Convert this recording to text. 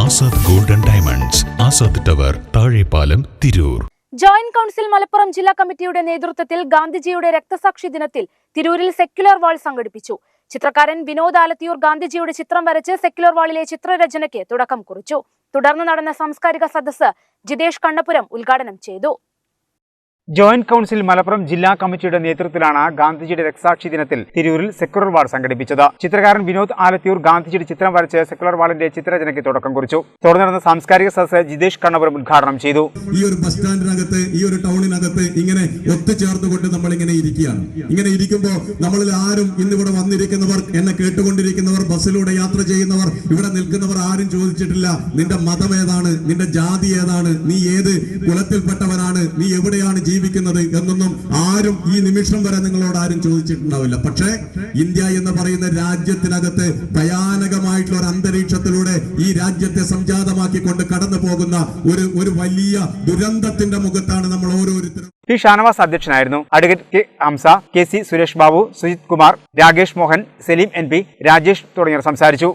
Azad golden diamonds, Azad tower, Thazhepalam, Tirur. Joint council Malappuram ജില്ലാ കമ്മിറ്റിയുടെ നേതൃത്വത്തിൽ ഗാന്ധിജിയുടെ രക്തസാക്ഷി ദിനത്തിൽ തിരൂരിൽ സെക്യുലർ വാൾ സംഘടിപ്പിച്ചു. ചിത്രകാരൻ വിനോദ് ആലത്തിയൂർ ഗാന്ധിജിയുടെ ചിത്രം വരച്ച് സെക്യുലർ വാളിലെ ചിത്രരചനയ്ക്ക് തുടക്കം കുറിച്ചു. തുടർന്ന് നടന്ന സാംസ്കാരിക സദസ്സ് ജിതേഷ് കണ്ണപുരം ഉദ്ഘാടനം ചെയ്തു. ജോയിന്റ് കൌൺസിൽ മലപ്പുറം ജില്ലാ കമ്മിറ്റിയുടെ നേതൃത്വത്തിലാണ് ഗാന്ധിജിയുടെ രക്തസാക്ഷി ദിനത്തിൽ തിരൂരിൽ സെക്യുലർ വാൾ സംഘടിപ്പിച്ചത്. ചിത്രകാരൻ വിനോദ് ആലത്തിയൂർ ഗാന്ധിജിയുടെ ചിത്രം വരച്ച് സെക്യുലർ വാളിന്റെ ചിത്രരചനയ്ക്ക് തുടക്കം കുറിച്ചു. തുടർന്ന് നടന്ന സാംസ്കാരിക സദസ്സ് ജിതേഷ് കണ്ണപുരം ഉദ്ഘാടനം ചെയ്തു. ഈ ഒരു ബസ് സ്റ്റാൻഡിനകത്ത്, ഈ ഒരു ടൗണിനകത്ത് ഇങ്ങനെ ഒത്തുചേർന്നുകൊണ്ട് നമ്മൾ ഇങ്ങനെ ഇരിക്കുകയാണ്. ഇങ്ങനെ ഇരിക്കുമ്പോൾ നമ്മളിൽ ആരും ഇന്നിവിടെ വന്നിരിക്കുന്നവർ, എന്നെ കേട്ടുകൊണ്ടിരിക്കുന്നവർ, ബസ്സിലൂടെ യാത്ര ചെയ്യുന്നവർ, ഇവിടെ നിൽക്കുന്നവർ ആരും ചോദിച്ചിട്ടില്ല നിന്റെ മതം ഏതാണ്, നിന്റെ ജാതി ഏതാണ്, നീ ഏത് കുലത്തിൽപ്പെട്ടവനാണ്, നീ എവിടെയാണ് ജീവിക്കുന്നത് എന്നൊന്നും ആരും ഈ നിമിഷം വരെ നിങ്ങളോട് ആരും ചോദിച്ചിട്ടുണ്ടാവില്ല. പക്ഷേ ഇന്ത്യ എന്ന് പറയുന്ന രാജ്യത്തിനകത്ത് ഭയാനകമായിട്ടുള്ള ഒരു അന്തരീക്ഷത്തിലൂടെ ഈ രാജ്യത്തെ സംജാതമാക്കിക്കൊണ്ട് കടന്നു പോകുന്ന ഒരു വലിയ ദുരന്തത്തിന്റെ മുഖത്താണ് നമ്മൾ ഓരോരുത്തരും. പി ഷാനവാസ് അധ്യക്ഷനായിരുന്നു. Advocate K Hamsa, K C Suresh Babu, Sujith Kumar, Rakesh Mohan, Saleem NP, Rajesh തുടങ്ങിയവർ സംസാരിച്ചു.